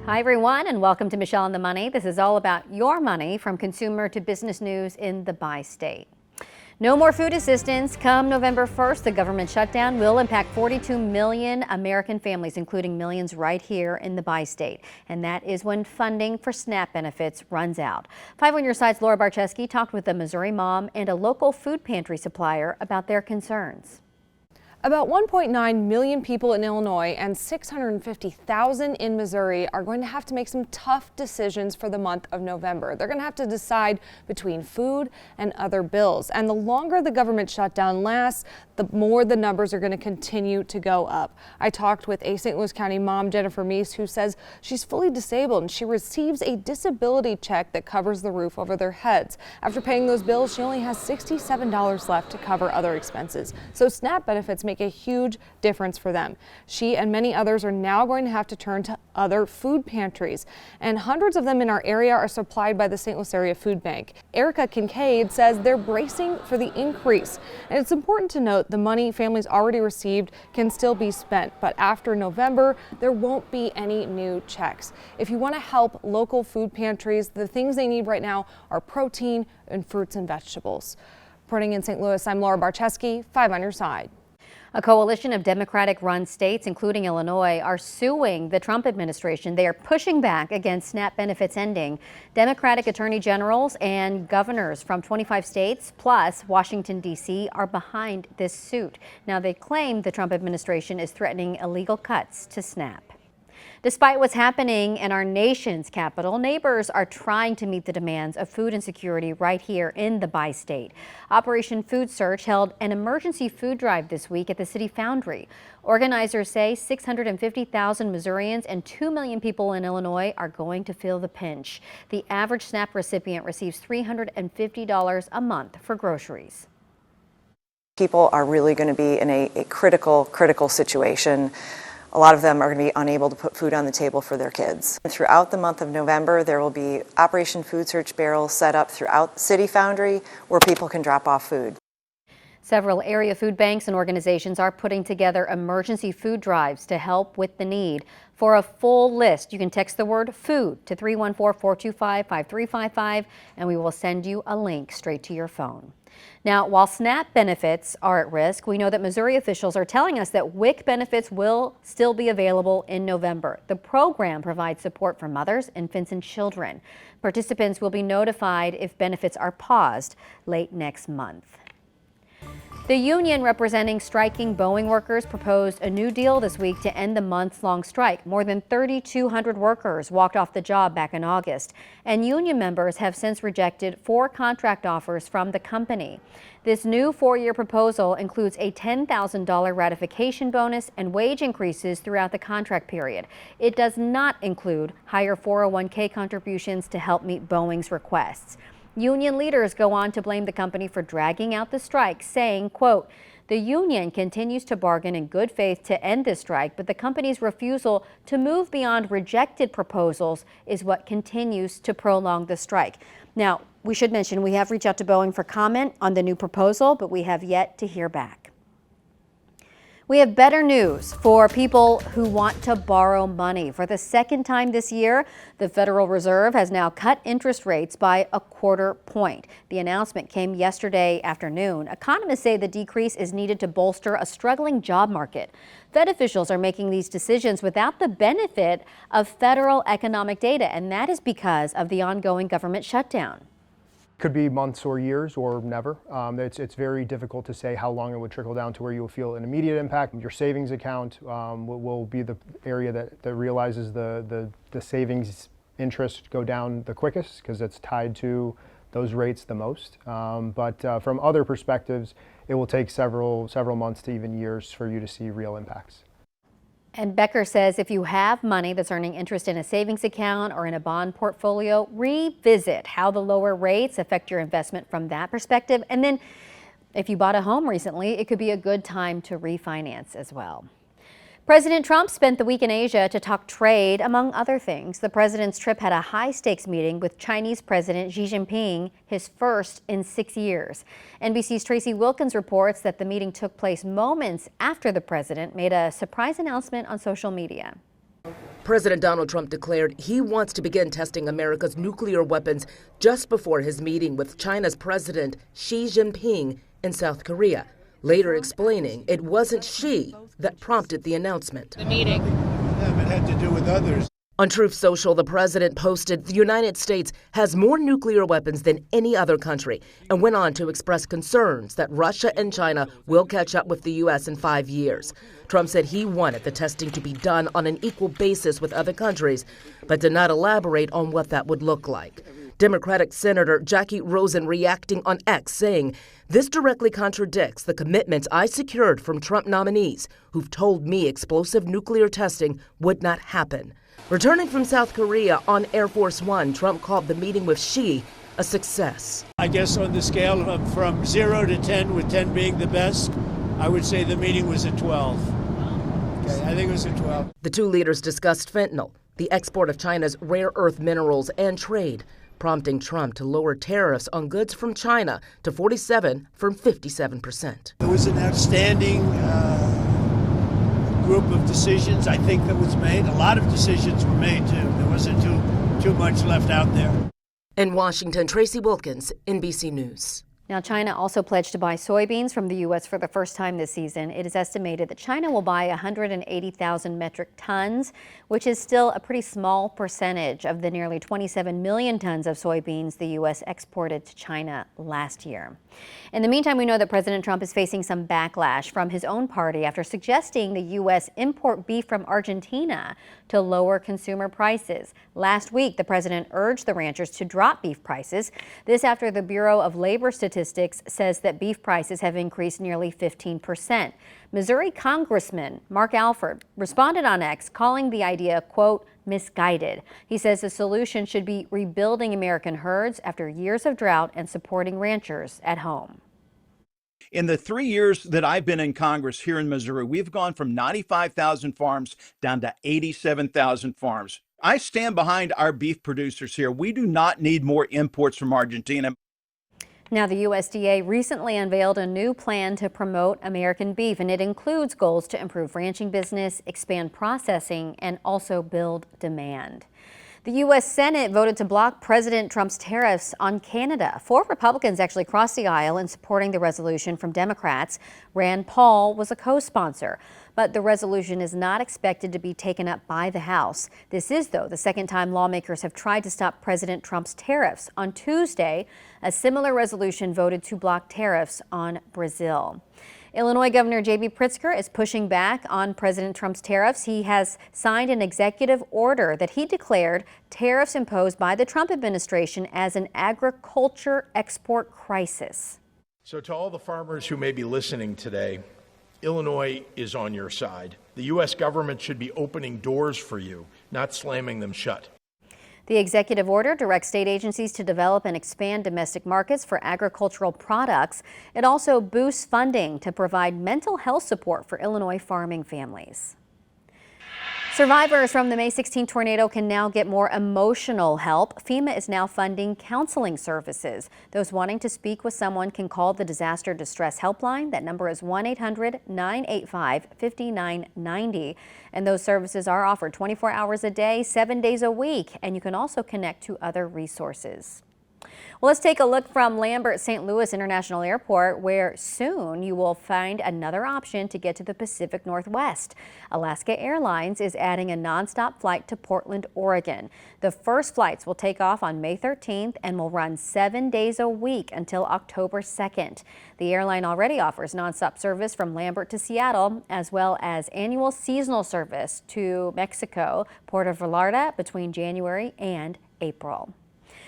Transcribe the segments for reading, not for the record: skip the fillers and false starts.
Hi everyone, and welcome to Michelle on the Money. This is all about your money, from consumer to business news in the bi-state. No more food assistance. Come November 1st, the government shutdown will impact 42 million American families, including millions right here in the bi-state. And that is when funding for SNAP benefits runs out. 5 on your side's Laura Barczewski talked with a Missouri mom and a local food pantry supplier about their concerns. About 1.9 million people in Illinois and 650,000 in Missouri are going to have to make some tough decisions for the month of November. They're going to have to decide between food and other bills. And the longer the government shutdown lasts, the more the numbers are going to continue to go up. I talked with a St. Louis County mom, Jennifer Meese, who says she's fully disabled and she receives a disability check that covers the roof over their heads. After paying those bills, she only has $67 left to cover other expenses. So SNAP benefits make a huge difference for them. She and many others are now going to have to turn to other food pantries, and hundreds of them in our area are supplied by the St. Louis Area Food Bank. Erica Kincaid says they're bracing for the increase, and it's important to note the money families already received can still be spent, but after November there won't be any new checks. If you want to help local food pantries, the things they need right now are protein and fruits and vegetables. Reporting in St. Louis, I'm Laura Barczewski, 5 on your side. A coalition of Democratic-run states, including Illinois, are suing the Trump administration. They are pushing back against SNAP benefits ending. Democratic attorney generals and governors from 25 states, plus Washington, D.C., are behind this suit. Now, they claim the Trump administration is threatening illegal cuts to SNAP. Despite what's happening in our nation's capital, neighbors are trying to meet the demands of food insecurity right here in the bi-state. Operation Food Search held an emergency food drive this week at the City Foundry. Organizers say 650,000 Missourians and 2 million people in Illinois are going to feel the pinch. The average SNAP recipient receives $350 a month for groceries. People are really going to be in a critical situation. A lot of them are going to be unable to put food on the table for their kids. Throughout the month of November, there will be Operation Food Search barrels set up throughout City Foundry where people can drop off food. Several area food banks and organizations are putting together emergency food drives to help with the need. For a full list, you can text the word food to 314-425-5355 and we will send you a link straight to your phone. Now, while SNAP benefits are at risk, we know that Missouri officials are telling us that WIC benefits will still be available in November. The program provides support for mothers, infants, and children. Participants will be notified if benefits are paused late next month. The union representing striking Boeing workers proposed a new deal this week to end the months-long strike. More than 3,200 workers walked off the job back in August, and union members have since rejected 4 contract offers from the company. This new 4-year proposal includes a $10,000 ratification bonus and wage increases throughout the contract period. It does not include higher 401k contributions to help meet Boeing's requests. Union leaders go on to blame the company for dragging out the strike, saying, quote, "The union continues to bargain in good faith to end this strike, but the company's refusal to move beyond rejected proposals is what continues to prolong the strike." Now, we should mention we have reached out to Boeing for comment on the new proposal, but we have yet to hear back. We have better news for people who want to borrow money. For the second time this year, the Federal Reserve has now cut interest rates by a quarter point. The announcement came yesterday afternoon. Economists say the decrease is needed to bolster a struggling job market. Fed officials are making these decisions without the benefit of federal economic data, and that is because of the ongoing government shutdown. Could be months or years or never. It's very difficult to say how long it would trickle down to where you will feel an immediate impact. Your savings account will be the area that realizes the savings interest go down the quickest because it's tied to those rates the most. But from other perspectives, it will take several months to even years for you to see real impacts. And Becker says if you have money that's earning interest in a savings account or in a bond portfolio, revisit how the lower rates affect your investment from that perspective. And then if you bought a home recently, it could be a good time to refinance as well. President Trump spent the week in Asia to talk trade, among other things. The president's trip had a high-stakes meeting with Chinese President Xi Jinping, his first in 6 years. NBC's Tracy Wilkins reports that the meeting took place moments after the president made a surprise announcement on social media. President Donald Trump declared he wants to begin testing America's nuclear weapons just before his meeting with China's President Xi Jinping in South Korea, later explaining it wasn't Xi that prompted the announcement. The meeting. It had to do with others. On Truth Social, the president posted the United States has more nuclear weapons than any other country and went on to express concerns that Russia and China will catch up with the U.S. in 5 years. Trump said he wanted the testing to be done on an equal basis with other countries, but did not elaborate on what that would look like. Democratic Senator Jackie Rosen reacting on X, saying, "This directly contradicts the commitments I secured from Trump nominees who've told me explosive nuclear testing would not happen." Returning from South Korea on Air Force One, Trump called the meeting with Xi a success. I guess on the scale of from 0 to 10, with 10 being the best, I would say the meeting was a 12. Okay, I think it was a 12. The two leaders discussed fentanyl, the export of China's rare earth minerals, and trade, prompting Trump to lower tariffs on goods from China to 47% from 57%. It was an outstanding group of decisions, I think, that was made. A lot of decisions were made, too. There wasn't too much left out there. In Washington, Tracy Wilkins, NBC News. Now, China also pledged to buy soybeans from the U.S. for the first time this season. It is estimated that China will buy 180,000 metric tons, which is still a pretty small percentage of the nearly 27 million tons of soybeans the U.S. exported to China last year. In the meantime, we know that President Trump is facing some backlash from his own party after suggesting the U.S. import beef from Argentina to lower consumer prices. Last week, the president urged the ranchers to drop beef prices. This after the Bureau of Labor Statistics says that beef prices have increased nearly 15%. Missouri Congressman Mark Alford responded on X, calling the idea, quote, misguided. He says the solution should be rebuilding American herds after years of drought and supporting ranchers at home. In the 3 years that I've been in Congress here in Missouri, we've gone from 95,000 farms down to 87,000 farms. I stand behind our beef producers here. We do not need more imports from Argentina. Now, the USDA recently unveiled a new plan to promote American beef, and it includes goals to improve ranching business, expand processing, and also build demand. The U.S. Senate voted to block President Trump's tariffs on Canada. 4 Republicans actually crossed the aisle in supporting the resolution from Democrats. Rand Paul was a co-sponsor, but the resolution is not expected to be taken up by the House. This is, though, the second time lawmakers have tried to stop President Trump's tariffs. On Tuesday, a similar resolution voted to block tariffs on Brazil. Illinois Governor J.B. Pritzker is pushing back on President Trump's tariffs. He has signed an executive order that he declared tariffs imposed by the Trump administration as an agriculture export crisis. So to all the farmers who may be listening today, Illinois is on your side. The U.S. government should be opening doors for you, not slamming them shut. The executive order directs state agencies to develop and expand domestic markets for agricultural products. It also boosts funding to provide mental health support for Illinois farming families. Survivors from the May 16 tornado can now get more emotional help. FEMA is now funding counseling services. Those wanting to speak with someone can call the Disaster Distress Helpline. That number is 1-800-985-5990. And those services are offered 24 hours a day, 7 days a week. And you can also connect to other resources. Well, let's take a look from Lambert St. Louis International Airport, where soon you will find another option to get to the Pacific Northwest. Alaska Airlines is adding a nonstop flight to Portland, Oregon. The first flights will take off on May 13th and will run 7 days a week until October 2nd. The airline already offers nonstop service from Lambert to Seattle, as well as annual seasonal service to Mexico, Puerto Vallarta between January and April.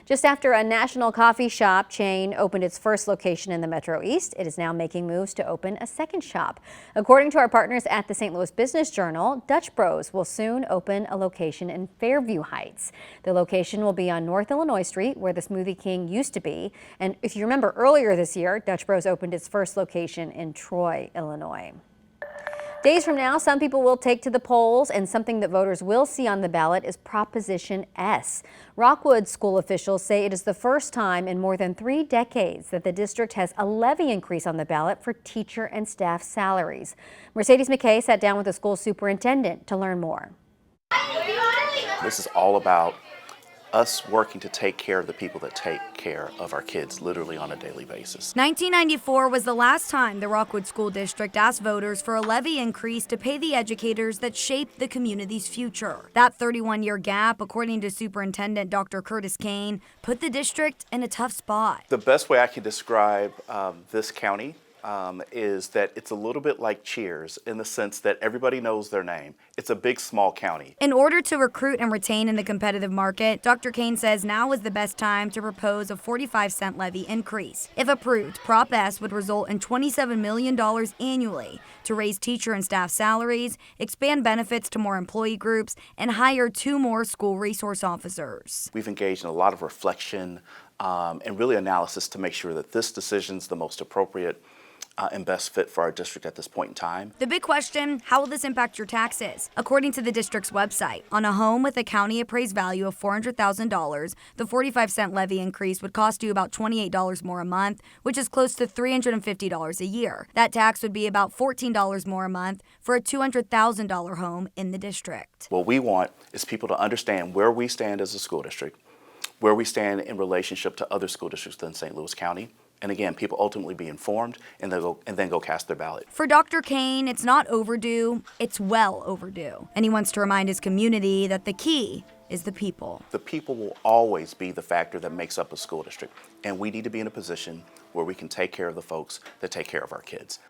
Just after a national coffee shop chain opened its first location in the Metro East, it is now making moves to open a second shop. According to our partners at the St. Louis Business Journal, Dutch Bros will soon open a location in Fairview Heights. The location will be on North Illinois Street, where the Smoothie King used to be. And if you remember earlier this year, Dutch Bros opened its first location in Troy, Illinois. Days from now, some people will take to the polls, and something that voters will see on the ballot is Proposition S. Rockwood School officials say it is the first time in more than 3 decades that the district has a levy increase on the ballot for teacher and staff salaries. Mercedes McKay sat down with the school superintendent to learn more. This is all about us working to take care of the people that take care of our kids literally on a daily basis. 1994 was the last time the Rockwood School District asked voters for a levy increase to pay the educators that shaped the community's future. That 31-year gap, according to Superintendent Dr. Curtis Kane, put the district in a tough spot. The best way I can describe this county is that it's a little bit like Cheers in the sense that everybody knows their name. It's a big, small county. In order to recruit and retain in the competitive market, Dr. Kane says now is the best time to propose a 45-cent levy increase. If approved, Prop S would result in $27 million annually to raise teacher and staff salaries, expand benefits to more employee groups, and hire 2 more school resource officers. We've engaged in a lot of reflection and really analysis to make sure that this decision is the most appropriate and best fit for our district at this point in time. The big question, how will this impact your taxes? According to the district's website, on a home with a county appraised value of $400,000, the 45-cent levy increase would cost you about $28 more a month, which is close to $350 a year. That tax would be about $14 more a month for a $200,000 home in the district. What we want is people to understand where we stand as a school district, where we stand in relationship to other school districts within St. Louis County. And again, people ultimately be informed and then go cast their ballot. For Dr. Kane, it's not overdue, it's well overdue. And he wants to remind his community that the key is the people. The people will always be the factor that makes up a school district. And we need to be in a position where we can take care of the folks that take care of our kids.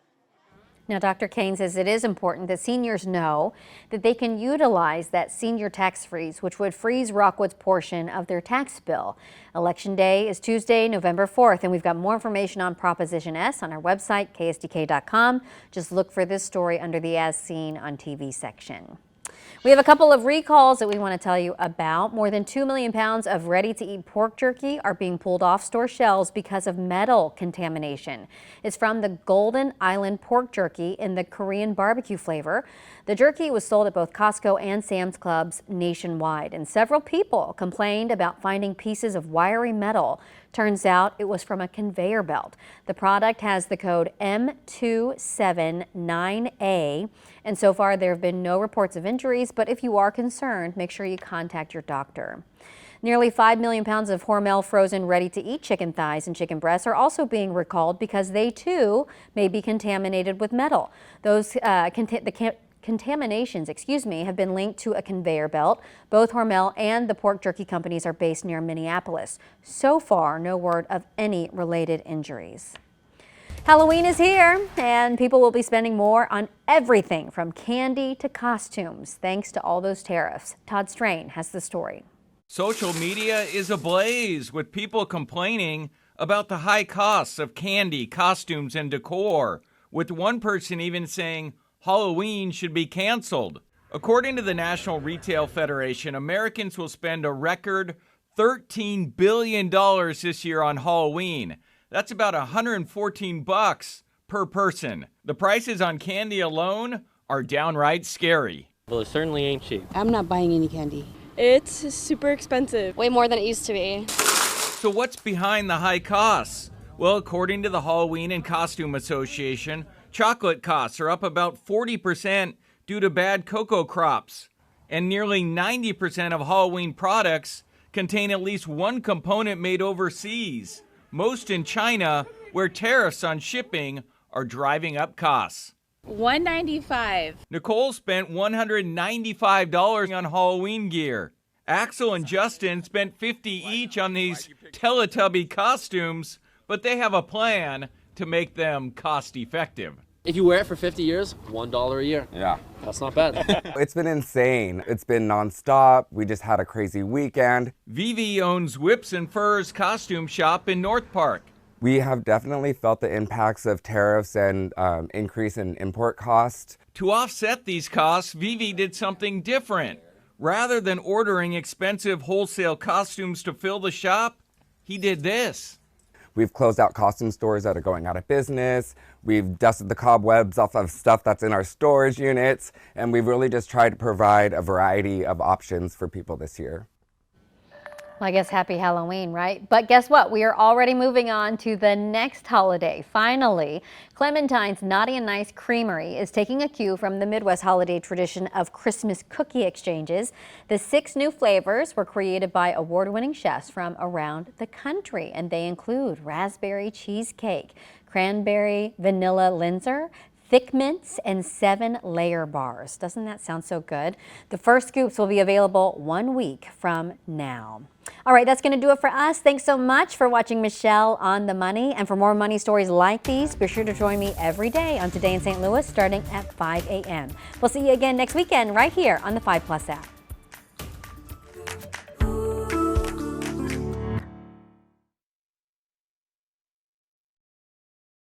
Now, Dr. Kane says it is important that seniors know that they can utilize that senior tax freeze, which would freeze Rockwood's portion of their tax bill. Election Day is Tuesday, November 4th, and we've got more information on Proposition S on our website, ksdk.com. Just look for this story under the As Seen on TV section. We have a couple of recalls that we want to tell you about. More than 2 million pounds of ready-to-eat pork jerky are being pulled off store shelves because of metal contamination. It's from the Golden Island pork jerky in the Korean barbecue flavor. The jerky was sold at both Costco and Sam's Clubs nationwide, and several people complained about finding pieces of wiry metal. Turns out it was from a conveyor belt. The product has the code M279A, and so far there have been no reports of injuries, but if you are concerned, make sure you contact your doctor. Nearly 5 million pounds of Hormel frozen ready-to-eat chicken thighs and chicken breasts are also being recalled because they too may be contaminated with metal. Those contaminations, have been linked to a conveyor belt. Both Hormel and the pork jerky companies are based near Minneapolis. So far, no word of any related injuries. Halloween is here, and people will be spending more on everything from candy to costumes, thanks to all those tariffs. Todd Strain has the story. Social media is ablaze with people complaining about the high costs of candy, costumes, and decor, with one person even saying Halloween should be canceled. According to the National Retail Federation, Americans will spend a record $13 billion this year on Halloween. That's about $114 per person. The prices on candy alone are downright scary. Well, it certainly ain't cheap. I'm not buying any candy. It's super expensive. Way more than it used to be. So what's behind the high costs? Well, according to the Halloween and Costume Association, chocolate costs are up about 40% due to bad cocoa crops. And nearly 90% of Halloween products contain at least one component made overseas, most in China, where tariffs on shipping are driving up costs. $195. Nicole spent $195 on Halloween gear. Axel and Justin spent $50 each on these Teletubby costumes, but they have a plan to make them cost-effective. If you wear it for 50 years, $1 a year. Yeah. That's not bad. It's been insane. It's been nonstop. We just had a crazy weekend. Vivi owns Whips and Furs costume shop in North Park. We have definitely felt the impacts of tariffs and increase in import costs. To offset these costs, Vivi did something different. Rather than ordering expensive wholesale costumes to fill the shop, he did this. We've closed out costume stores that are going out of business. We've dusted the cobwebs off of stuff that's in our storage units. And we've really just tried to provide a variety of options for people this year. Well, I guess happy Halloween, right? But guess what? We are already moving on to the next holiday. Finally, Clementine's Naughty and Nice Creamery is taking a cue from the Midwest holiday tradition of Christmas cookie exchanges. The 6 new flavors were created by award-winning chefs from around the country, and they include raspberry cheesecake, cranberry vanilla linzer, thick mints, and 7-layer bars. Doesn't that sound so good? The first scoops will be available 1 week from now. All right, that's going to do it for us. Thanks so much for watching Michelle on the Money. And for more money stories like these, be sure to join me every day on Today in St. Louis starting at 5 a.m. We'll see you again next weekend right here on the 5 Plus app.